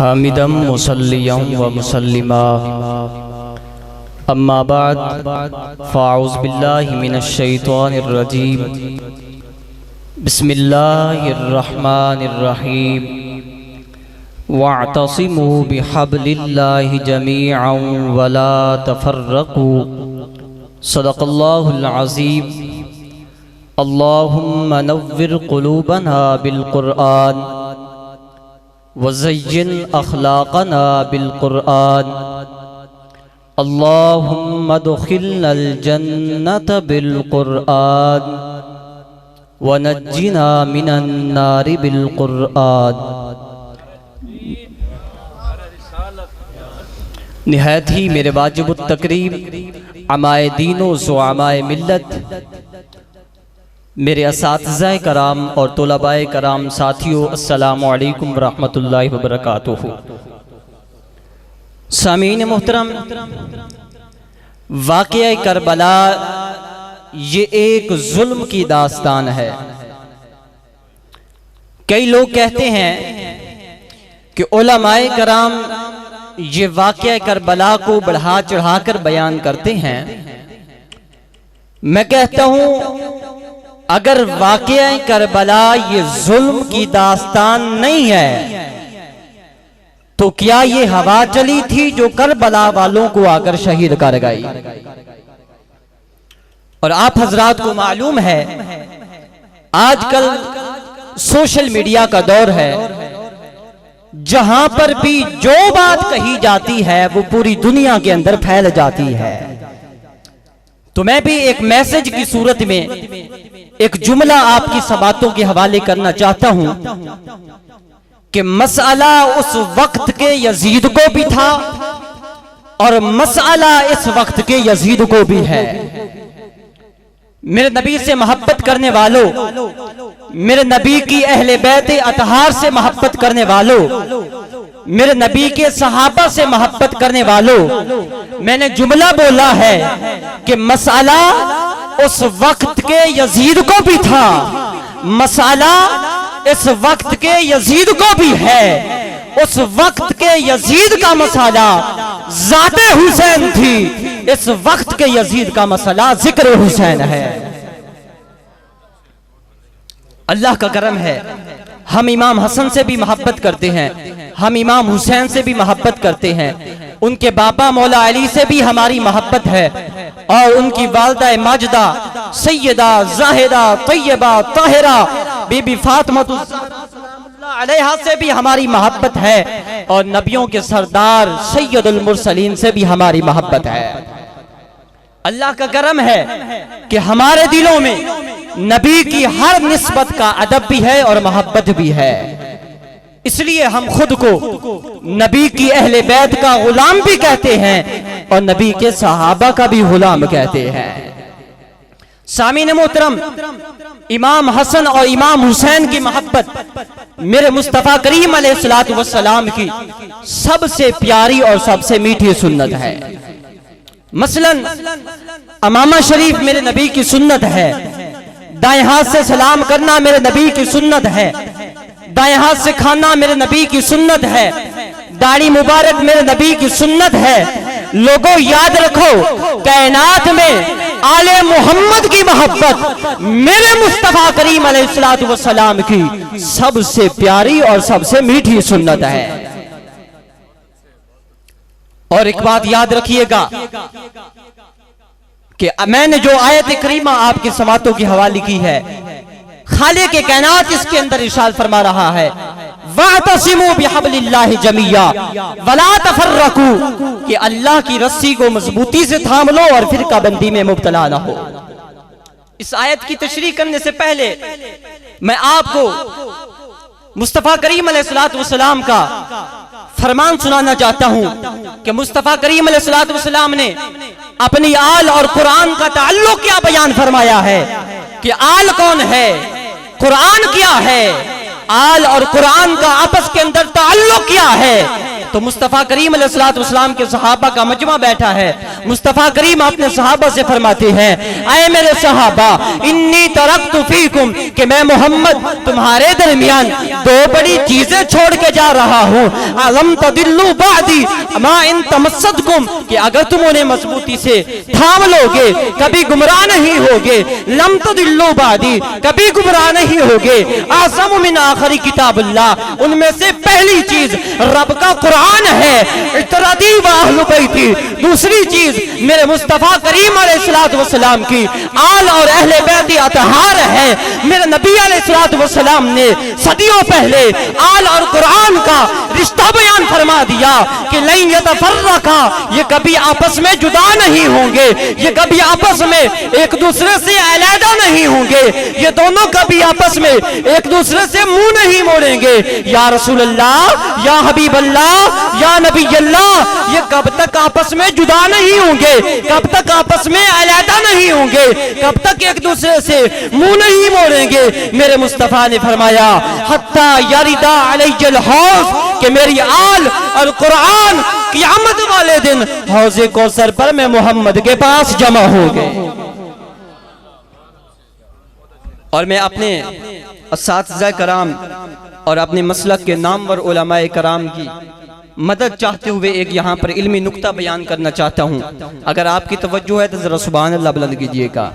हामिदम मुसल्लियम व मुसल्लिमा अम्मा बाद फ़ाऊज़ बिल्लाहि मिनश शैतानिर रजीम बिस्मिल्लाहिर रहमानिर रहीम वअतसिमू बिहब्लिल्लाहि जमीअन वला तफर्रकू सदक़ल्लाहुल अज़ीम। अल्लाहुम्मा नव्विर क़ुलूबना बिल क़ुरआन वज़य्यिन अख़लाक़ना बिल क़ुरआन। अल्लाहुम्मा दुख़िलनल जन्नत बिल क़ुरआन वनज्जिना मिनन नारि बिल क़ुरआन। निहायत ही मेरे वाजिबुत तकरीम अमाए दीनो ज़ुआमाए मिल्लत मेरे असातिज़ाए कराम और तुलबाए कराम साथियों, अस्सलामु अलैकुम रहमतुल्लाहि व बरकातुहू। सामीन मोहतरम, वाक़या करबला ये एक जुल्म की दास्तान है। कई लोग कहते हैं कि उलमाए कराम ये वाक़या करबला को बढ़ा चढ़ाकर बयान करते हैं। मैं कहता हूं, अगर वाक़या करबला ये जुल्म की दास्तान नहीं है तो क्या ये हवा चली थी जो करबला वालों को आकर शहीद कर गई? और आप हजरात को मालूम है, आजकल सोशल मीडिया का दौर है, जहां पर भी जो बात कही जाती है वो पूरी दुनिया के अंदर फैल जाती है। तो मैं भी एक मैसेज की सूरत में एक जुमला आपकी समातों के हवाले करना चाहता हूं कि मसला उस वक्त के यजीद को भी था और मसला इस वक्त के यजीद को भी है। मेरे नबी से मोहब्बत करने वालों, मेरे नबी की अहले बैत अतहार से मोहब्बत करने वालों, मेरे नबी के सहाबा से मोहब्बत करने वालों, मैंने जुमला बोला है कि मसला उस वक्त के यजीद को भी था, मसला इस वक्त के यजीद को भी है। उस वक्त के यजीद का मसला ज़ाते हुसैन थी, इस वक्त के यजीद का मसला जिक्र हुसैन है। अल्लाह का करम है, हम इमाम हसन से भी मोहब्बत करते हैं, हम इमाम हुसैन से भी मोहब्बत करते हैं, उनके बाबा मौला अली से भी हमारी मोहब्बत है और उनकी वालदा माजिदा सैयदा जाहिदा तैयबा ताहिरा बीबी फातिमा अलैहा से भी हमारी मोहब्बत है और नबियों के सरदार सैयदुल मुरसलीन से भी हमारी मोहब्बत है। अल्लाह का करम है कि हमारे दिलों में नबी की हर निस्बत का अदब भी है और मोहब्बत भी है। इसलिए हम खुद को नबी की अहले बैत का गुलाम भी कहते हैं और नबी के सहाबा का भी गुलाम कहते हैं। सामीन मोहतरम, इमाम हसन और इमाम हुसैन की मोहब्बत मेरे मुस्तफा करीम अलैहिस्सलातु वस्सलाम की सबसे प्यारी और सबसे मीठी सुन्नत है। मसलन अमामा शरीफ मेरे नबी की सुन्नत है, दाएं हाथ से सलाम करना मेरे नबी की सुन्नत है, दाएं हाथ से खाना मेरे नबी की सुन्नत है, दाढ़ी मुबारक मेरे नबी की सुन्नत है। लोगों याद रखो, कायनात में आले मोहम्मद की मोहब्बत मेरे मुस्तफा करीम अलैहिस्सलातु वस्सलाम की सबसे प्यारी और सबसे मीठी सुन्नत है। और एक बात याद रखिएगा कि मैंने जो आयत करीमा आपकी समातों की हवाले की है, खालिक के कायनात इसके अंदर इरशाद फरमा रहा है, वअतसिमू बिहब्लिल्लाहि जमीया वला तफर्रकू, कि अल्लाह की रस्सी को मजबूती से थाम लो और फिरका बंदी में मुब्तला ना हो। इस आयत की तशरीह करने से पहले मैं आपको मुस्तफा करीम अलैहिस्सलातु वस्सलाम का फरमान सुनाना चाहता हूं कि मुस्तफा करीम अलैहिस्सलातु वस्सलाम ने अपनी आल और कुरान का ताल्लुक क्या बयान फरमाया है कि आल कौन है, कुरान क्या है, आल और कुरान का आपस के अंदर ताल्लुक क्या है। तो मुस्तफ़ा करीम अलैहिस्सलातु वस्सलाम के सहाबा का मजमा बैठा है। मुस्तफ़ा करीम अपने सहाबा से फरमाते हैं, ऐ मेरे सहाबा, इन्नी तरक्तु फीकुम, कि मैं मोहम्मद तुम्हारे दरमियान दो बड़ी चीजें छोड़ के जा रहा हूँ। अलम तदिल्लु बादी मा इन तमस्सदकुम, कि अगर तुम उन्हें मजबूती से थाम लोगे कभी गुमराह नहीं होगे। लम तदिल्लु बादी, कभी गुमराह नहीं होगे। आज़म मिन आखिरी किताबुल्लाह, उनमें से पहली चीज रब का कुरान है। इतरादी व अहले बैती, दूसरी चीज मेरे मुस्तफा करीम अलैहिस्सलातु वस्सलाम की आल और अहले बैती अतहार है। मेरे नबी अलैहिस्सलातु वस्सलाम ने सदियों पहले आल और कुरान का रिश्ता बयान फरमा दिया कि लइन यतफर्रका, ये कभी आपस में जुदा नहीं होंगे, ये कभी आपस में एक दूसरे से अलहदा नहीं होंगे, ये दोनों कभी आपस में एक दूसरे से मुंह नहीं मोड़ेंगे। या रसूल अल्लाह, या हबीब अल्लाह, या नबी अल्लाह, ये कब तक आपस में जुदा नहीं होंगे, कब तक आपस में अलहदा नहीं होंगे, कब तक एक दूसरे से मुंह नहीं मोड़ेंगे। मेरे मुस्तफा ने फरमाया हत्ता यरिदा अलैहिल हौज, कि मेरी आल और कुरान क़यामत वाले दिन हौज़े कौसर पर मैं मोहम्मद के पास जमा हो गए। और मैं अपने असातिज़ा कराम और अपने मसलक के नामवर उलमाए कराम की मदद चाहते हुए एक यहाँ पर इल्मी नुक्ता बयान करना चाहता हूँ। अगर आपकी तवज्जो है तो जरा सुभान अल्लाह बुलंद कीजिएगा।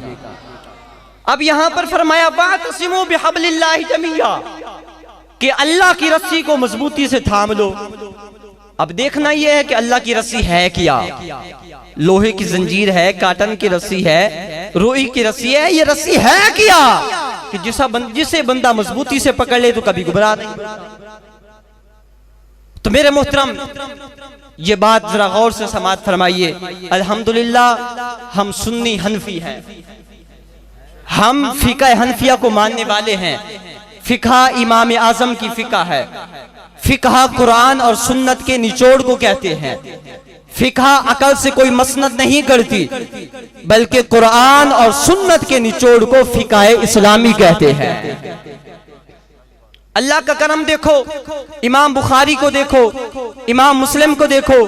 अब यहाँ पर फरमाया वातसिमू बिहब्लिल्लाहि जमीआ, कि अल्लाह की रस्सी को मजबूती से थाम लो। अब देखना यह है कि अल्लाह की रस्सी है क्या। लोहे की जंजीर है, काटन की रस्सी है, रुई की रस्सी है, ये रस्सी है क्या कि जिसे बंदा मजबूती से पकड़ ले तो कभी गुमराह नहीं। तो मेरे मोहतरम, ये बात जरा गौर से समाअत फरमाइए। अल्हम्दुलिल्लाह हम सुन्नी हनफी हैं, हम फिका हनफिया को मानने वाले हैं। फिका इमाम आजम की फिका है। फिका कुरान और सुन्नत के निचोड़ को कहते हैं। फिका अकल से कोई मसनद नहीं करती, बल्कि कुरान और सुन्नत के निचोड़ को फिका इस्लामी कहते हैं। अल्लाह का करम देखो, इमाम बुखारी को देखो, इमाम मुस्लिम को देखो,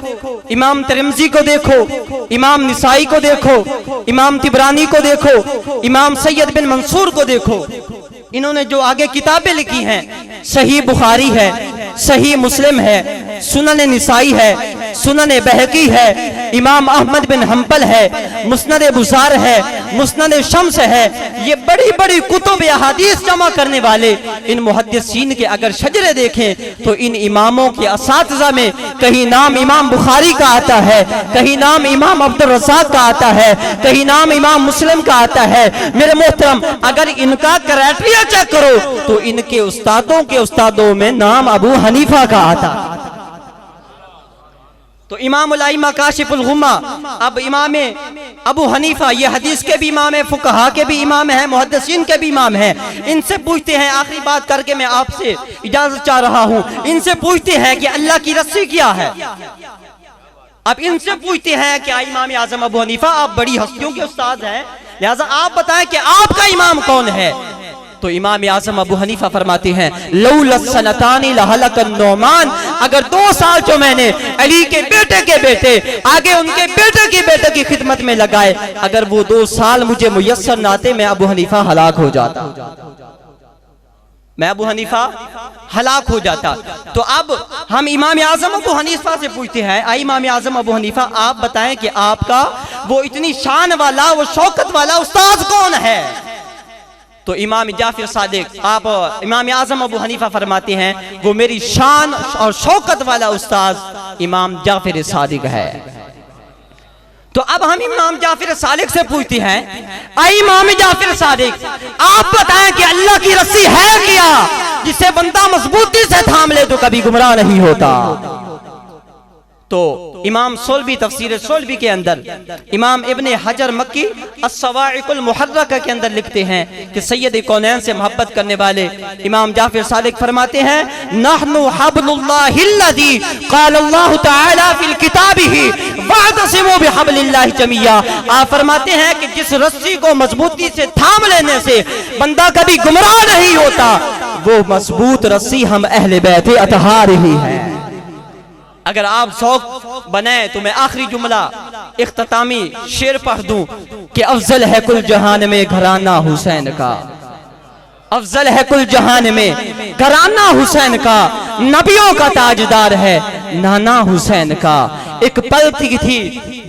इमाम तिरमिज़ी को देखो, इमाम निसाई को देखो, इमाम तिबरानी को देखो, इमाम सैयद बिन मंसूर को देखो। इन्होंने जो आगे किताबें लिखी हैं, सही बुखारी है, सही मुस्लिम है, सुनन निसाई है, सुनन बहकी है, इमाम अहमद बिन हम्बल है, मुस्नद बुज़ार है, मुस्नद शम्स है। ये बड़ी बड़ी कुतुब अहादीस जमा करने वाले इन मुहद्दिसीन के अगर शजरे देखें तो इन इमामों के असातिज़ा में कहीं नाम इमाम बुखारी का आता है, कहीं नाम इमाम अब्दुल रज़्ज़ाक़ का आता है, कहीं नाम इमाम मुस्लिम का आता है। मेरे मोहतरम, अगर इनका क्राइटेरिया चेक करो तो इनके उस्तादों के उस्तादों में नाम अबू हनीफा का आता। तो इमाम उल आइम्मा काशिफुल गुम्मा, अब इमाम अबू हनीफा ये हदीस के भी इमाम है, फुकहा के भी इमाम है, मुहद्दिसीन के भी इमाम है। इनसे पूछते हैं, आखिरी बात करके मैं आपसे इजाजत चाह रहा हूं, इनसे पूछते हैं कि अल्लाह की रस्सी क्या है। अब इनसे पूछते हैं कि इमाम आजम अबू हनीफा आप बड़ी हस्तियों के उस्ताद हैं, लिहाजा आप बताएं कि आपका इमाम कौन है। तो इमाम आजम अबू हनीफा फरमाते हैं लौलसनतानी लहलकन नौमान, अगर 2 साल जो मैंने अली के बेटे आगे उनके बेटे के बेटे की खिदमत में लगाए, अगर वो 2 साल मुझे मुयस्सर न आते मैं अबू हनीफा हलाक हो जाता, मैं अबू हनीफा हलाक हो जाता। तो अब हम इमाम आजम अबू हनीफा से पूछते हैं, आई इमाम आजम अबू हनीफा आप बताएं कि आपका वो इतनी शान वाला, वो शौकत वाला उस्ताद कौन है। तो इमाम जाफिर सादिक, आप इमाम आजम अबू हनीफा फरमाते हैं वो मेरी शान और शौकत वाला उस्ताद इमाम जाफिर सादिक है। तो अब हम इमाम जाफिर सादिक से पूछते हैं, आई इमाम जाफिर सादिक आप बताएं कि अल्लाह की रस्सी है क्या जिसे बंदा मजबूती से थाम ले तो कभी गुमराह नहीं होता। तो इमाम सोलवी तफसीर सोलवी के अंदर इमाम इब्ने हजर मक्की अस्सवाइकुल मुहर्रका के अंदर लिखते हैं कि सैयद कौनैन से मोहब्बत करने वाले इमाम जाफिर सादिक फरमाते हैं नहनु हब्लुल्लाहिल्लज़ी क़ालल्लाहु तआला फिल किताबिही वअतसिमू बिहब्लिल्लाहि जमीआ। आप फरमाते हैं कि जिस रस्सी को मजबूती से थाम लेने से बंदा कभी गुमराह नहीं होता, वो मजबूत रस्सी हम अहले बैत अतहार ही है। अगर आप शौक बनाए तो मैं आखिरी जुमला इख्तितामी शेर पढ़ दूं कि अफजल है कुल जहान में घराना हुसैन का, अफजल है कुल जहान में घराना हुसैन का, नबियों का ताजदार है नाना हुसैन का। एक पल थी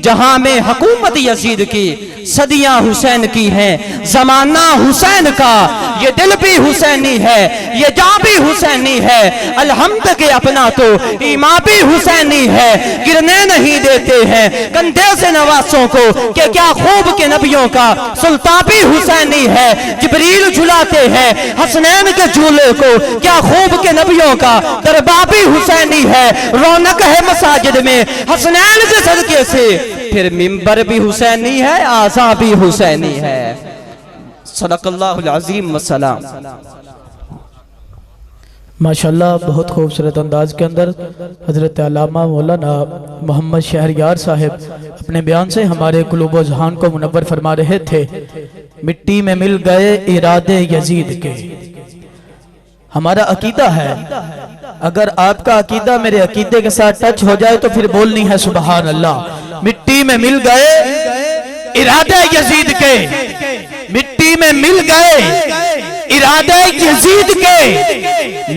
जहां में हुकूमत यजीद की, सदियां हुसैन की हैं, जमाना हुसैन का। ये दिल भी हुसैनी है, ये जान भी हुसैनी है, अलहम्द के अपना तो ईमा भी हुसैनी है। गिरने नहीं देते हैं कंधे से नवासों को, कि क्या खूब के नबियों का सुल्तान भी हुसैनी है। जिब्रील झुलाते हैं हसनैन के झूले को, क्या खूब के नबियों का दरबार भी हुसैनी है। रौनक है मसाजिद में हसनैन के सदके से, फिर मिंबर भी हुसैनी है, आज़ा भी हुसैनी है। सदक़ल्लाहुल अज़ीम वस्सलाम। माशाल्लाह, बहुत खूबसूरत अंदाज के अंदर हजरत अल्लामा मौलाना मोहम्मद शहरयार साहब अपने बयान से हमारे कुलूब जहान को मुनव्वर फरमा रहे थे। मिट्टी में मिल गए इरादे यजीद के। हमारा अकीदा है, अगर आपका अकीदा मेरे अकीदे के साथ टच हो जाए तो फिर बोलनी है सुबहान अल्लाह। मिट्टी में मिल गए इरादे यजीद के, मिट्टी में मिल गए इरादे यजीद के।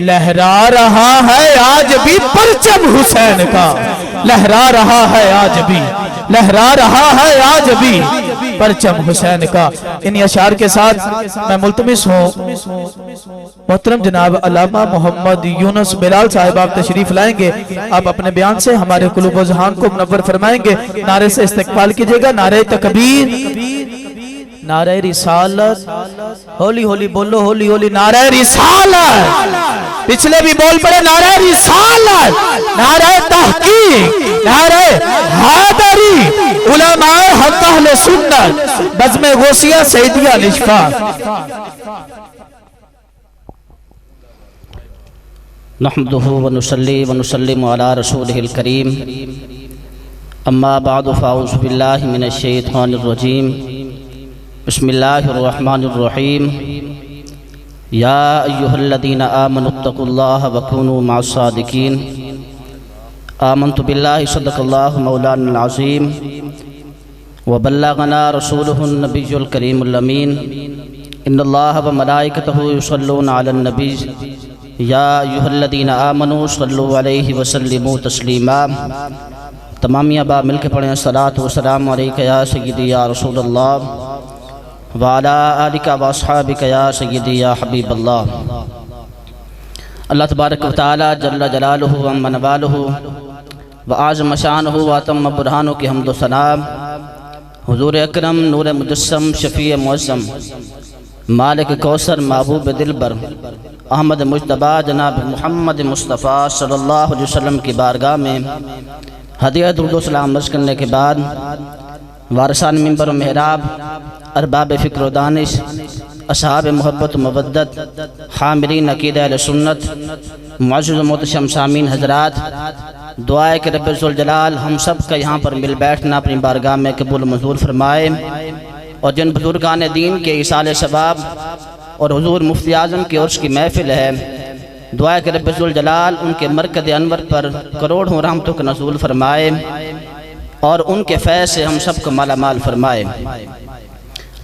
लहरा रहा है आज भी परचम हुसैन का, लहरा रहा है आज भी, लहरा रहा है आज भी परचम हुसैन का। इन अशार के साथ मैं मुल्तमिस हूँ मोहतरम जनाब अल्लामा मोहम्मद यूनुस बिलाल साहब, आप तशरीफ लाएंगे। आप अपने बयान से हमारे कुलूब जहान को मुनव्वर फरमाएंगे। नारे से इस्तकबाल कीजिएगा। नारे तकबीर, नारे रिसालत, होली होली बोलो, होली होली नारे रिसालत। पिछले भी बोल पड़े नारे रिसालत, नारे तहकीक, नारे हैदरी, उलमाए हक अहले सुन्नत, बज़्म गौसिया सैयदिया निशफा। नहमदुहु व नुसल्ली व नुसल्लिमु अला रसूलिहिल करीम। अम्मा बअद फ़अऊज़ु बिल्लाहि मिनश शैतानिर रजीम। बिस्मिल्लाहिर रहमानिर रहीम। या अय्युहल्लज़ीना आमनुत्तक़ुल्लाह व कूनू मअस सादिक़ीन। आमन्तु बिल्लाहि सदक़ल्लाहु मौलानाल अज़ीम व बल्लगना रसूलुहुन नबियुल करीमुल अमीन। इन्नल्लाह व मलाइकतहु युसल्लूना अलन नबी। या अय्युहल्लज़ीना आमनू सल्लु अलैहि व सल्लिमू तस्लीमा। तमामी अबा मिल के पढ़ें सलात व सलाम अलैका या सय्यदी या रसूलल्लाह व अला आलिका व अस्हाबिका या सय्यदी या हबीबल्लाह। अल्लाह तबारक व तआला जल्ल जलालुहु व अम्मा नवालुहु व आज़म शानुहु व अतम्म बुरहानुहु की हम्द व सना हुज़ूर अकरम नूर मुजस्सम शफ़ी मुअज़्ज़म मालिक कौसर महबूब दिलबर अहमद मुज्तबा जनाब मोहम्मद मुस्तफ़ा सल्लल्लाहु अलैहि वसल्लम की बारगाह में हदिया दुरूद व सलाम अर्ज़ करने के बाद वारिसान मिंबर व मेहराब, अरबाब फ़िक्र व दानिश, असहाब मोहब्बत व मवद्दत, हामिलीन अक़ीदा अहले सुन्नत, मुअज़्ज़ज़ व मोहतरम सामीन हज़रात, दुआए के रब्बुल ज़ुल जलाल हम सब का यहाँ पर मिल बैठना अपनी बारगाह में कबूल मंजूर फरमाए। और जिन बुजुर्गान दीन के इसाले सबाब और हुजूर मुफ्ती आज़म की उर्स की महफिल है, दुआ के रब्बुल ज़ुल जलाल उनके मरकज़ अनवर पर करोड़ों रहमतों का नज़ूल फरमाए और उनके फैज़ से हम सब को माला माल फरमाए।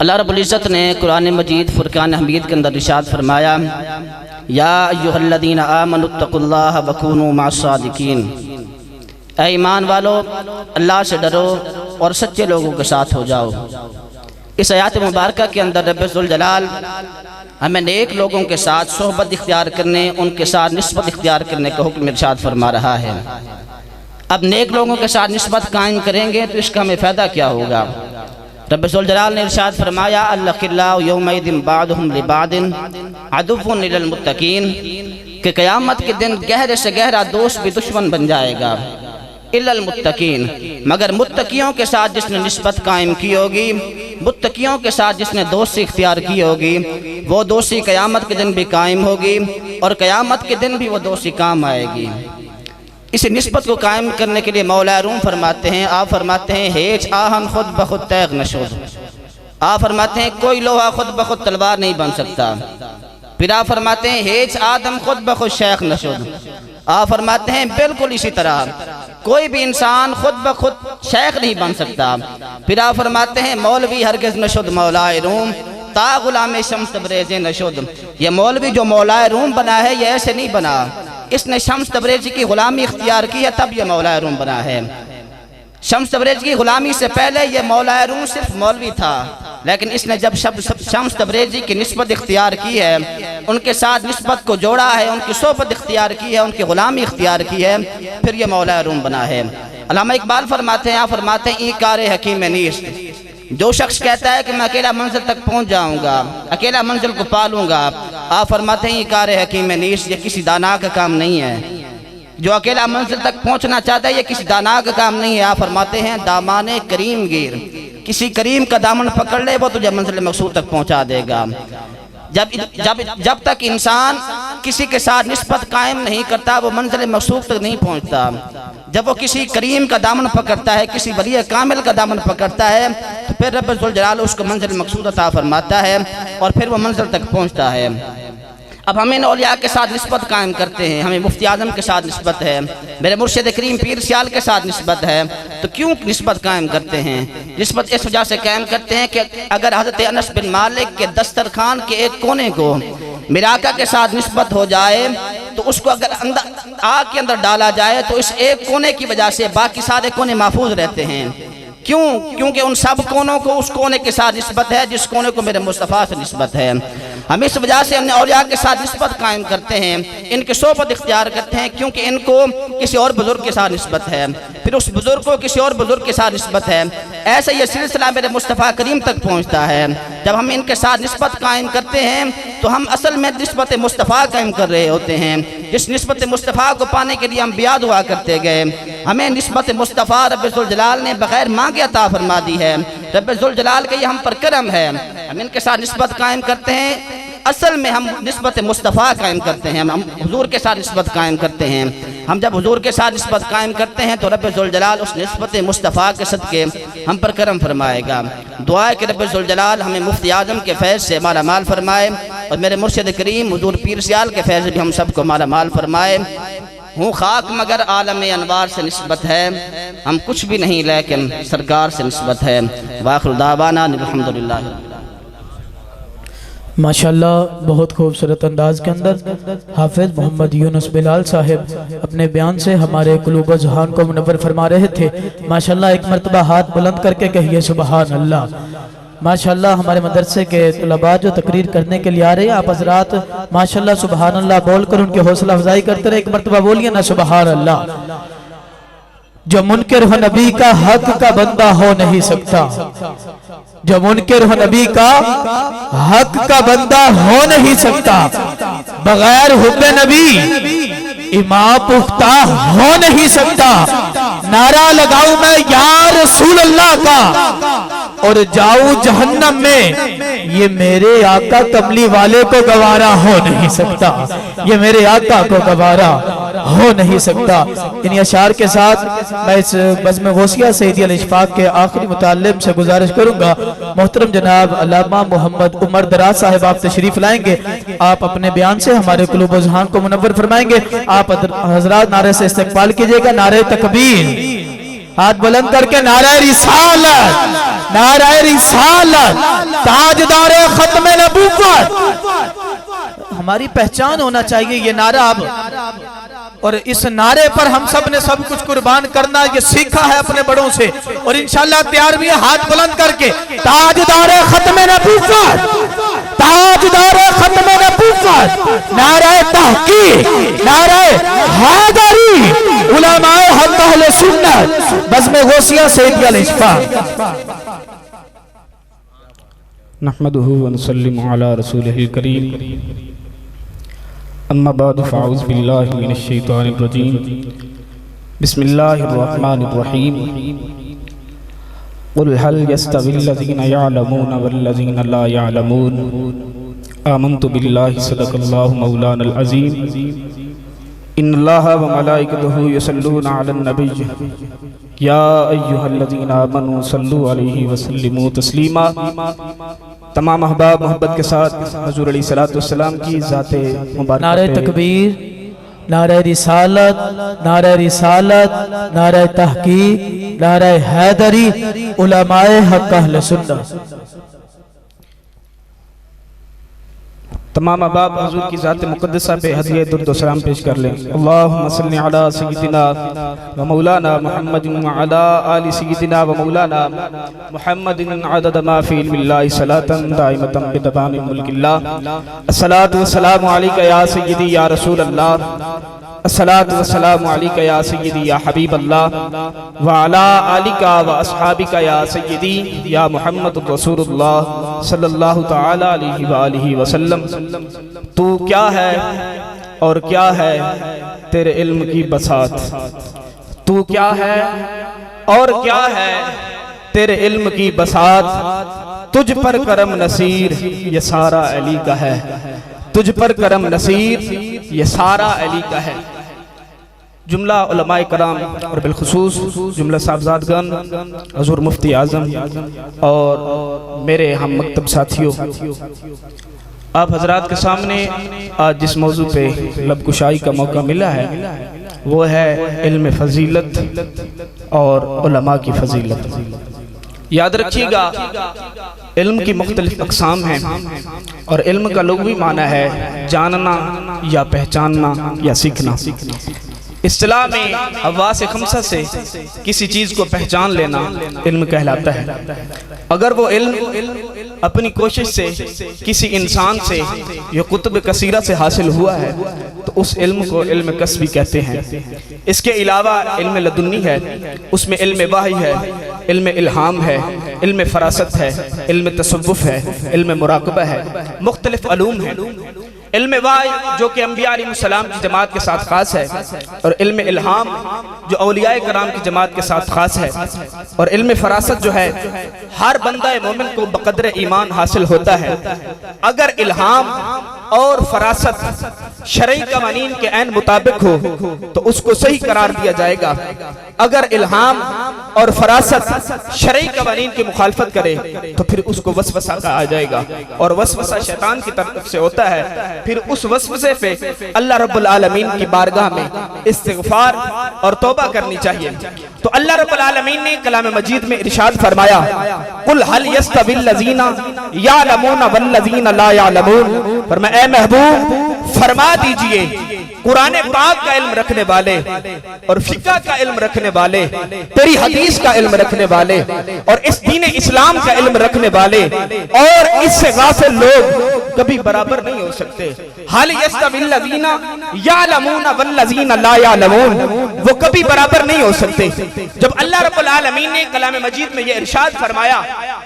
अल्लाह रब्बुल इज़्ज़त ने कुरान मजीद फुरकान हमीद के अंदर इरशाद फरमाया, या अय्युहल्लज़ीना आमनुत्तक़ुल्लाह व कूनू मअस सादिक़ीन। ऐ ईमान वालो, अल्लाह से डरो और सच्चे लोगों के साथ हो जाओ। इस आयत मुबारका के अंदर रब्बुल ज़ुल जलाल हमें नेक लोगों के साथ सोहबत इख्तियार करने, उनके साथ निस्बत इख्तियार करने का हुक्म इरशाद फरमा रहा है। अब नेक लोगों के साथ निस्बत कायम करेंगे तो इसका हमें फ़ायदा क्या होगा? रब्बुल ज़ुल जलाल ने इरशाद फरमाया, अल-खिल्लाउ यौमइदिन बादुहुम लिबादिन अदुव्वुन लिल मुत्तकीन, कि क़यामत के दिन गहरे से गहरा दोस्त भी दुश्मन बन जाएगा। इल्लल मुत्तकीन, मगर मुत्तकियों के साथ जिसने निस्बत कायम की होगी, मुत्तकियों के साथ जिसने दोस्ती इख्तियार की होगी, वो दोस्ती क़यामत के दिन भी कायम होगी और क़यामत के दिन भी वो दोस्ती काम आएगी। इस निस्बत को कायम करने के लिए मौला रूम फरमाते हैं, आप फरमाते हैं, हेच आहन खुद ब खुद तैग नशुद। आप फरमाते हैं कोई लोहा खुद ब खुद तलवार नहीं बन सकता। फिर आप फरमाते हैं, हेच आदम खुद ब खुद शेख नशुद। आप फरमाते हैं बिल्कुल इसी तरह कोई भी इंसान खुद ब खुद शेख नहीं बन सकता। फिर आप फरमाते हैं, मौलवी हरगिज़ नशुद मौलाए रूम, ता गुलाम शम्स तबरेज़ नशुद। ये मौलवी जो मौलाए रूम बना है ये ऐसे नहीं बना, इसने शम्स तबरेज़ी की गुलामी इख्तियार की है तब ये मौलाए रूम बना है। शम्स तबरेज़ी की गुलामी से पहले ये मौलाए रूम सिर्फ मौलवी था, लेकिन इसने जब शम्स तबरेज़ी की निस्बत इख्तियार की है, उनके साथ निस्बत को जोड़ा है, उनकी सोबत इख्तियार की है, उनकी गुलामी इख्तियार की है, फिर ये मौलाए रूम बना है। अल्लामा इकबाल फरमाते हैं, आप फरमाते हैं ई कार हकीम नीस्त, जो शख्स कहता है कि मैं अकेला मंजिल तक पहुंच जाऊंगा, अकेला मंजिल को पालूंगा, आप फरमाते हैं ई कार हकीम नीस्त, ये किसी दाना का काम नहीं है। जो अकेला मंजिल तक पहुंचना चाहता है ये किसी दाना का काम नहीं है। आप फरमाते हैं दामाने करीम गिर, किसी करीम का दामन पकड़ ले वो तुझे मंजिल मकसूद तक पहुंचा देगा। जब तक इंसान किसी के साथ निस्बत कायम नहीं करता वो मंजिल मकसूद तक नहीं पहुंचता। जब वो किसी करीम का दामन पकड़ता है, किसी वली कामिल का दामन पकड़ता है, तो फिर रब ज़ुल जलाल उसको मंजिल मकसूद अता फरमाता है और फिर वो मंजिल तक पहुंचता है। अब हम इन औलिया के साथ निस्बत कायम करते हैं, हमें मुफ्ती आज़म के साथ निस्बत है, मेरे मुर्शिद करीम पीर सियाल के साथ निस्बत है, तो क्यों निस्बत कायम करते हैं? निस्बत इस वजह से कायम करते हैं कि अगर हज़रत अनस बिन मालिक के दस्तरखान के एक कोने को मेरे आका के साथ निस्बत हो जाए तो उसको अगर आग के अंदर डाला जाए तो इस एक कोने की वजह से बाकी सारे कोने महफूज रहते हैं। क्यों? क्योंकि उन सब कोनों को उस कोने के साथ निस्बत है जिस कोने को मेरे मुस्तफ़ा से निस्बत है। हम इस वजह से हमने औलिया के साथ निस्बत कायम करते हैं, इनके सोबत इख्तियार करते हैं, क्योंकि इनको किसी और बुजुर्ग के साथ निस्बत है, फिर उस बुजुर्ग को किसी और बुजुर्ग के साथ निस्बत है। ऐसे ये सिलसिला मेरे मुस्तफ़ा करीम तक पहुँचता है। जब हम इनके साथ निस्बत कायम करते हैं तो हम असल में निस्बत मुस्तफ़ा कायम कर रहे होते हैं। जिस निस्बत मुस्तफ़ा को पाने के लिए हम बिया दुआ करते गए, हमें निस्बत मुस्तफ़ा रब ज़ुल जलाल ने बग़ैर मांगे अता फरमा दी है। रब ज़ुल जलाल का ये हम पर करम है, हम इनके साथ निस्बत कायम करते हैं। असल में हम निस्बत मुस्तफ़ा कायम करते हैं, हम हुजूर के साथ निस्बत कायम करते हैं। हम जब हुजूर के साथ निस्बत कायम करते हैं तो रब ज़ुल जलाल उस निस्बत मुस्तफ़ा के सदके हम पर करम फरमाएगा। दुआ है कि रब ज़ुल जलाल हमें मुफ्ती आज़म के फैज़ से माला माल फरमाए और मेरे मुर्शिद करीम हुजूर पीर सियाल के फैज़ से भी हम सबको माला माल फरमाए। हूँ खाक मगर आलम अनवार से निस्बत है, हम कुछ भी नहीं लेकिन सरकार से निस्बत है। वाखिर दावाना अल्हम्दुलिल्लाह। माशाल्लाह बहुत खूबसूरत अंदाज के अंदर हाफिज मोहम्मद यूनुस बिलाल साहिब अपने बयान से हमारे कुलूब जहान को मुनव्वर फरमा रहे थे। माशाल्लाह एक मरतबा हाथ बुलंद करके कहिए सुबहान अल्लाह। माशाल्लाह हमारे मदरसे के तलबा जो तकरीर करने के लिए आ रहे हैं, आप हजरात माशाल्लाह सुबहान अल्लाह बोलकर उनकी हौसला अफजाई करते रहे। एक मरतबा बोलिए ना सुबहान अल्लाह। जो मुनकर हो नबी का हक का बंदा हो नहीं सकता, जो मुनकर हो नबी का हक का बंदा हो नहीं सकता, बगैर हुब्बे नबी इमाम पुख्ता हो नहीं सकता। नारा लगाऊं मैं या रसूल अल्लाह का और जाऊं जहन्नम में, ये मेरे आका कमली वाले को गवारा हो नहीं सकता, ये मेरे आका को गवारा हो नहीं सकता। इन अशार के साथ मैं इस बज़्म गौसिया सैयदी अल इशफाक के आखिरी मुतालिब से गुजारिश करूंगा, मोहतरम जनाब अल्लामा मोहम्मद उमर दराज साहिब आप तशरीफ लाएंगे, आप अपने बयान से हमारे कुलूब व ज़हान को मुनव्वर फरमाएंगे। आप हजरात नारे से इस्तकबाल कीजिएगा, नारे तकबीर, हाथ बुलंद करके नारे रिसालत, नारे रिसालत, ताजदारे खत्म नबूवत। हमारी पहचान होना चाहिए ये नारा अब, और इस नारे पर हम सब ने सब कुछ कुर्बान करना ये सीखा है अपने बड़ों से, और इंशाल्लाह तैयार भी है हाथ बुलंद करके ताजदारे खत्म नबूवत, ताजदारे खत्म नबूवत, नारे तहकीक, नारे हैदरी, उलमाए हक अहले सुन्नत, बज़्म गौसिया सैयदी अल इशफाक। नहमदुहु व नुसल्लिमु अला रसूलिहिल करीम, अम्मा बाद फ़अऊज़ु बिल्लाहि मिनश शैतानिर रजीम, बिस्मिल्लाहिर रहमानिर रहीम। क़ुल हल यस्तविल लज़ीना यअलमून वल लज़ीना ला यअलमून, आमन्तु बिल्लाहि सदक़ल्लाहु मौलानल अज़ीम, इन्नल्लाहा व मलाइकतहु युसल्लूना अलन नबिय्य, या अय्युहल्लज़ीना आमनू सल्लु अलैहि व सल्लिमू तस्लीमा। तमाम अहबाब मोहब्बत के साथ हुजूर अलैहिस्सलातु वस्सलाम की ज़ाते मुबारक नारे तकबीर, नारे रिसालत, नारे रिसालत, नारे तहकीक, नारे हैदरी, उलमाए हक अहले सुन्नत। तमाम अहबाब हुजूर की ज़ात मुक़द्दसा पे हदिया दुर्द सलाम पेश कर लें। अल्लाहुम्मा सल्लि अला सय्यिदिना व मौलाना मुहम्मदिन व अला आलि सय्यिदिना व मौलाना मुहम्मदिन अदद मा फी इल्मिल्लाहि सलातन दाइमतन बिदवामि मुल्किल्लाह। अस्सलातु वस्सलामु अलैका या सय्यिदी या रसूलल्लाह। अस्सलातु वस्सलामु अलैका या सय्यिदी या हबीबल्लाह व अला आलिका व अस्हाबिका या सय्यिदी या मुहम्मद रसूलुल्लाह सल्लल्लाहु तआला अलैहि व आलिहि वसल्लम। तू क्या है और क्या है तेरे इल्म की बसात, तू क्या है और क्या है तेरे इल्म की बसात। तुझ पर करम नसीर ये सारा अली का है, तुझ पर करम नसीर ये सारा अली का है। जुमला उलमाए कराम और बिलखुसूस जुमला साहबजादगण, हुजूर मुफ्ती आज़म और मेरे हम मकतब साथियों, आप हजरात के सामने आज जिस मौजू पे लबकुशाई का मौका मिला है वो है इल्म फजीलत और उलमा की फजीलत। याद रखिएगा, इल्म की मुख्तलिफ अक़साम हैं और इल्म का लुग़वी माना है जानना या पहचानना या सीखना। इस्तिलाह में हवास खमसा से किसी चीज़ को पहचान लेना इल्म कहलाता है। अगर वो इल्म अपनी कोशिश से किसी इंसान से या कुतुब कसीरा से हासिल हुआ है तो उस इल्म को इल्म कसबी कहते हैं। इसके अलावा इल्म लदुन्नी है, उसमें इल्म वाही है, इल्म इल्हाम है, इल्म फरासत है, इल्म तसव्वुफ है, इल्म मुराकबा है, मुख्तलिफ अलूम है। इल्म वाही जो कि अंबिया अलैहिस्सलाम की जमात के साथ खास है और इल्म इल्हाम जो औलिया कराम की जमात के साथ खास है और इल्म फरासत जो है हर बंदा मोमिन को बकदर ईमान हासिल होता है। अगर इल्हाम और फरासत शरई कवानीन के ऐन मुताबिक हो तो उसको सही करार दिया जाएगा। अगर इल्हाम और फरासत शरई कवानीन की मुखालफत करे तो फिर उसको वसवसा कहा जाएगा और वसवसा शैतान की तरफ से होता है। फिर उस वसवसे पे अल्लाह रब्बुल आलमीन की बारगाह में इस्तिग़फ़ार और तौबा करनी चाहिए। तो अल्लाह रब्बुल आलमीन ने कलाम मजीद में इरशाद फरमाया, कुल हल यस्तविल लज़ीना यालमून वल लज़ीना ला यालमून। फरमाया, ए महबूब फरमा दीजिए, कुरान पाक का इल्म रखने वाले और फिक़ह का इल्म रखने वाले, तेरी हदीस का इल्म रखने वाले और इस दीन इस्लाम का इल्म रखने वाले और इससे गाफिल लोग कभी बराबर नहीं हो सकते। हल यस्तविल लज़ीना यालमून वल लज़ीना ला यालमून, वो कभी बराबर नहीं हो सकते। जब अल्लाह रब्बुल आलमीन ने कलाम मजीद में ये इरशाद फरमाया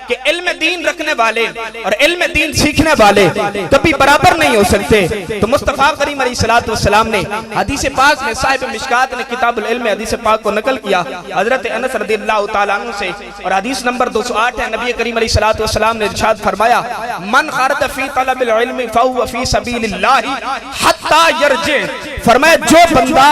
कि इल्म दीन रखने वाले और इल्म दीन सीखने वाले कभी बराबर नहीं हो सकते, तो मुस्तफ़ा करीम अलैहिस्सलातु वस्सलाम ने हदीस पाक में साहिब मिशकात ने किताबुल इल्म हदीस पाक को नकल किया हजरत अनस रज़ियल्लाहु ताला अन्हु से और हदीस नंबर 208 है। नबी करीम अलैहिस्सलातु वस्सलाम ने इरशाद फरमाया, मन खरज फी तलबिल इल्म फहुव फी सबीलिल्लाहि हत्ता यरजे। फरमाया, जो बंदा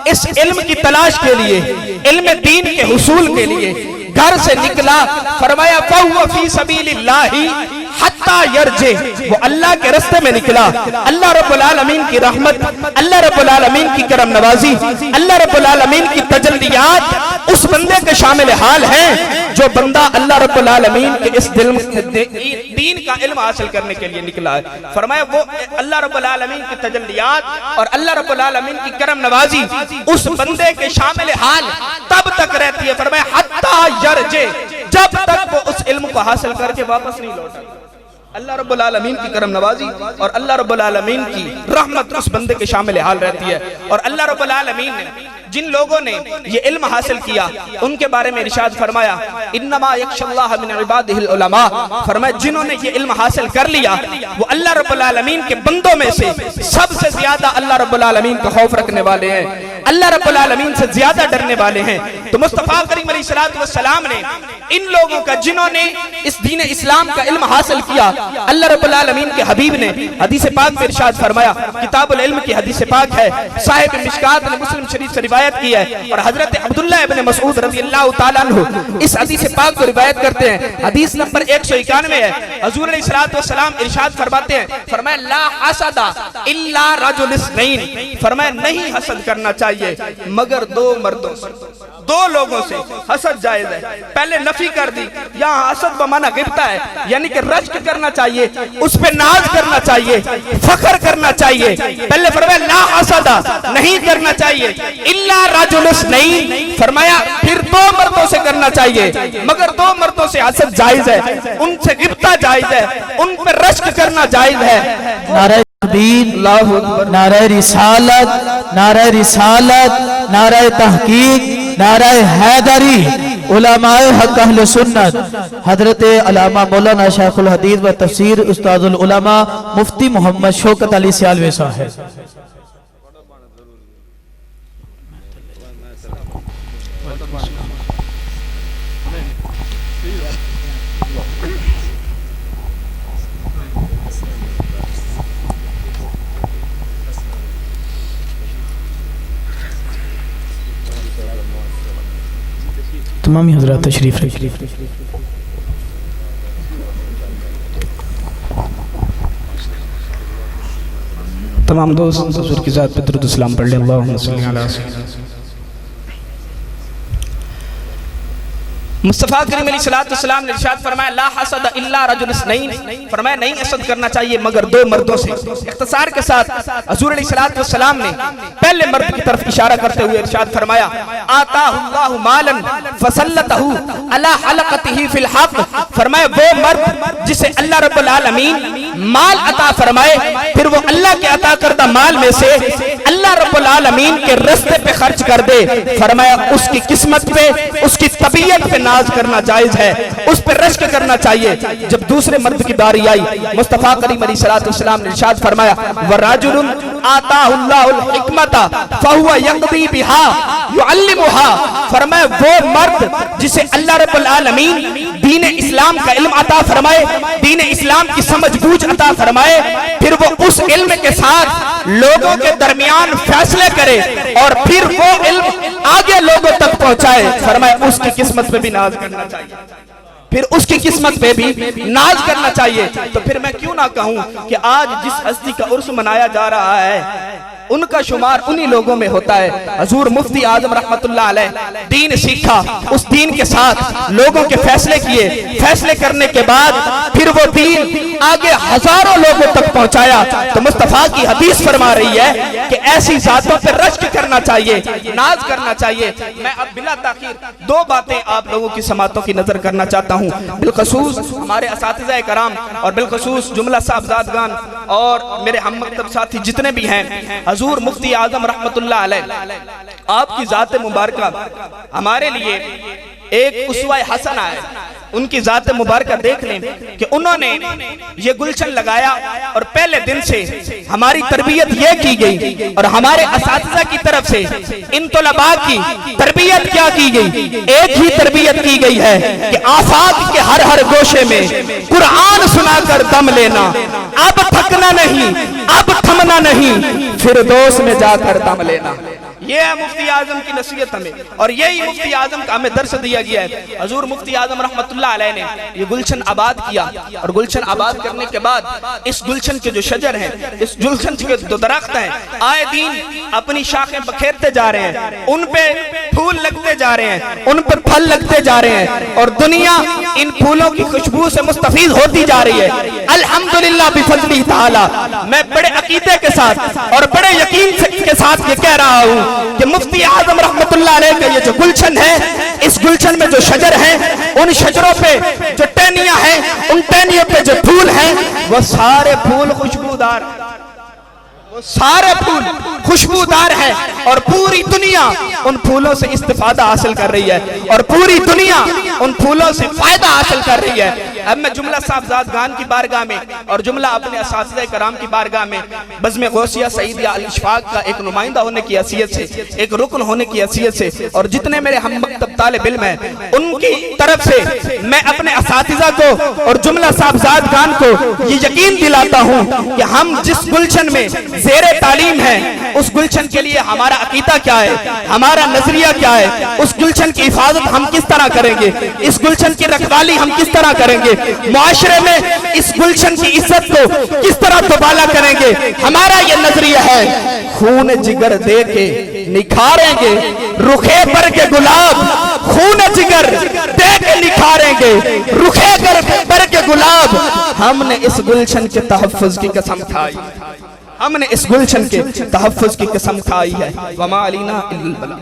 इस इल्म की तलाश के लिए, इल्म दीन के हुसूल के लिए घर से निकला, फरमाया फहुव फी सबीलिल्लाहि हत्ता यरजे, वो अल्लाह के रास्ते में निकला। अल्लाह रब्बुल आलमीन की रहमत, अल्लाह रब्बुल आलमीन की करम नवाजी, अल्लाह रब्बुल आलमीन की तजल्लियात उस बंदे के शामिल हाल हैं जो बंदा अल्लाह रब्बुल आलमीन के इस दीन का इल्म हासिल करने के लिए निकला है। फरमाया, वो अल्लाह रब्बुल आलमीन की तजल्लियात और अल्लाह रब्बुल आलमीन की करम नवाजी उस बंदे के शामिल हाल तब तक रहती है। फरमाया, हत्ता यरजे, जब तक वो उस इल्म को हासिल करके वापस नहीं लौटा। अल्लाह रब्बुल आलमीन की करम नवाजी और अल्लाह रब्बुल आलमीन की रहमत उस बंदे के शामिल हाल रहती है। और अल्लाह रब्बुल आलमीन ने जिन लोगों ने ये इल्म हासिल किया उनके बारे में इरशाद फरमाया, इन्नमा यख्शल्लाह मिन इबादिहिल उलमा। फरमाया, जिन्होंने ये इल्म हासिल कर लिया वो अल्लाह रब्बुल आलमीन के बंदों में से सबसे ज्यादा अल्लाह रब्बुल आलमीन का खौफ रखने वाले हैं, अल्लाह रब्बुल आलमीन से ज्यादा डरने वाले हैं। तो मुस्तफ़ा करीम अलैहिस्सलातु वस्सलाम ने इन लोगों का जिन्होंने इस दीन इस्लाम का इल्म हासिल किया, अल्लाह रब्बुल आलमीन के हबीब ने हदीस पाक में इरशाद फरमाया, किताबुल इल्म की हदीस पाक है, साहिब मिशकात ने मुस्लिम शरीफ से रिवायत की है और हजरत अब्दुल्लाह इब्न मसऊद रज़ियल्लाहु ताला अन्हु इस हदीस पाक को रिवायत करते हैं। हदीस नंबर 191 है। हुजूर अलैहिस्सलातु वस्सलाम इरशाद फरमाते हैं, फरमाया, ला हसदा इल्ला रजुल इस्नैन। फरमाया, नहीं हसद करना चाहिए मगर दो मर्दों से, दो दो लोगों से हसद जायज है। पहले नफी कर दी, यहाँ हसद बमाना गिफ्ता है, यानी कि रश्क करना चाहिए, उस पे नाज करना चाहिए, फख्र करना चाहिए। पहले फरमाया ला हसदा, नहीं करना चाहिए, इल्ला रजुलुस नहीं, फरमाया फिर दो मर्दों से करना चाहिए, मगर दो मर्दों से हसद जायज है, उनसे गिफ्ता जायज है, उन पर रश्क करना जायज है। नारे तकबीर, नारे रिसालत, नारे रिसालत, नारे तहकीक, नारे हैदरी, उलमाए हक अहले सुन्नत हजरत अल्लामा मौलाना शेखुल हदीस व तफसीर उस्ताजुल उलमा मुफ्ती मोहम्मद शौकत अली सियालवी साहब। तमाम हजरात तशरीफ रखिए। तमाम दोस्त हुजूर की ज़ात पे दुरूद सलाम पढ़ लें। अल्लाहुम्मा सल्ली अला सय्यिदिना मुस्तफ़ा करीम अलैहिस्सलाम ने इरशाद फरमाया ला हसद इल्ला रजुलुस नहीं, फरमाया नहीं हसद करना चाहिए मगर दो मर्दों से। इख्तिसार के साथ हुजूर अलैहिस्सलाम ने पहले मर्द की तरफ इशारा करते हुए इरशाद फरमाया आताहुल्लाहु मालन फसल्लतहु अला हलकतिही फिल हक़, फरमाया वो मर्द जिसे अल्लाह रब्बुल आलमीन माल अता फरमाए, फिर वो अल्लाह के अता करदा माल में से अल्लाह रब्बुल आलमीन के रास्ते पे खर्च कर दे, फरमाया उसकी किस्मत पे, उसकी तबीयत पे नाज करना जायज है, उस पर रश्क करना चाहिए। जब दूसरे मर्द की बारी आई, मुस्तफा करीम अलैहिस्सलाम ने इरशाद फरमाया वराजुलुन आताहुल्लाहुल हिकमता फहुवा यक़दी बिहा युअल्लिमुहा, फरमाया वो मर्द जिसे अल्लाह रब्बुल आलमीन दीन इस्लाम का इल्म अता फरमाए, दीन इस्लाम की समझ बूझ अता फरमाए, फिर वो उस इल्म के साथ लोगों के दरमियान फैसले करे और फिर वो इल्म आगे लोगों तक पहुंचाए, फरमाया उसकी किस्मत पे भी नाज करना चाहिए, फिर उसकी किस्मत पे भी नाज करना चाहिए। तो फिर मैं क्यों ना कहूं कि आज जिस हस्ती का उर्स मनाया जा रहा है उनका शुमार उन्हीं लोगों में होता है। हजूर मुफ्ती आजम रहमतुल्लाह अलैह दीन सीखा, उस दीन के साथ लोगों के फैसले किए, फैसले करने के बाद फिर वो दीन आगे हजारों लोगों तक पहुंचाया। तो मुस्तफा की हदीस फरमा रही है कि ऐसी जातों पर रश्क करना चाहिए, नाज करना चाहिए। मैं अब बिला ताखीर दो बातें आप लोगों की समातों की नजर करना चाहता हूँ, बिलखसूस हमारे असातिज़ा कराम और बिलखसूस जुमला साहबजादगान और मेरे हम मकतब साथी जितने भी हैं। हजूर मुफ्ती आजम रहमतुल्लाह अलैह आपकी जात मुबारका हमारे लिए एक उसवा हसना है। उनकी जात मुबारक देख लें कि उन्होंने ये गुलशन लगाया और पहले दिन से हमारी तरबियत ये की गई और हमारे असातिज़ा की तरफ से इन तलबा की तरबियत क्या की गई, एक ही तरबियत की गई है कि आफाक के हर हर गोशे में कुरान सुनाकर दम लेना, अब थकना नहीं, अब थमना नहीं, फिरदौस में जाकर दम लेना। ये है मुफ्ती आजम की नसीहत हमें, और यही मुफ्ती आजम का हमें दर्स दिया गया है। हजूर मुफ्ती आजम रहमतुल्लाह अलैह ने ये गुलशन आबाद किया और गुलशन आबाद करने के बाद इस गुलशन के जो शजर हैं, इस गुलशन के जो दरख्त हैं, आए दिन अपनी शाखें बखेरते जा रहे हैं, उन पे फूल लगते जा रहे हैं, उन पर फल लगते जा रहे हैं और दुनिया इन फूलों की खुशबू से मुस्तफीद होती जा रही है। अल्हम्दुलिल्लाह बिफज़लिही ताला। मैं बड़े अकीदे के साथ और बड़े यकीन के साथ ये कह रहा हूँ कि मुफ्ती आजम रहमतुल्लाह अलैह का ये जो गुलशन है, इस गुलशन में जो शजर हैं, उन शजरों पे जो टहनियां हैं, उन टहनियों पे जो फूल हैं, वो सारे फूल खुशबूदार, वो सारे फूल खुशबूदार है और पूरी दुनिया उन फूलों से इस्तिफादा हासिल कर रही है और पूरी दुनिया उन फूलों से फायदा हासिल कर रही है। अब मैं जुमला साहबजादगान की बारगाह में और जुमला अपने असातिज़ा कराम की बारगाह में बज़्म गौसिया सईदिया अल इशफाक का एक नुमाइंदा होने की हैसियत से, एक रुकन होने की हैसियत से और जितने मेरे हम मकतब तालिब इल्म हैं उनकी तरफ से मैं अपने असातिज़ा को और जुमला साहबजादगान को ये यकीन दिलाता हूँ कि हम जिस गुलशन में ज़ेरे तालीम है उस गुलशन के लिए हमारा अकीदा क्या है, हमारा नजरिया क्या है, उस गुलशन की हिफाजत हम किस तरह करेंगे, इस गुलशन की रखवाली हम किस तरह करेंगे, मुआशरे में इस गुलशन की इज्जत को किस तरह दोबाला करेंगे। हमारा ये नजरिया है, खून जिगर दे के निखारेंगे रुखे पर के गुलाब खून जिगर दे के निखारेंगे, रुखे पर के गुलाब। हमने इस गुलशन के तहफ़्फ़ुज़ की कसम खाई, हमने इस गुलशन के तहफ़्फ़ुज़ की कसम खाई है। वमा अलीना इल्लल बलाग।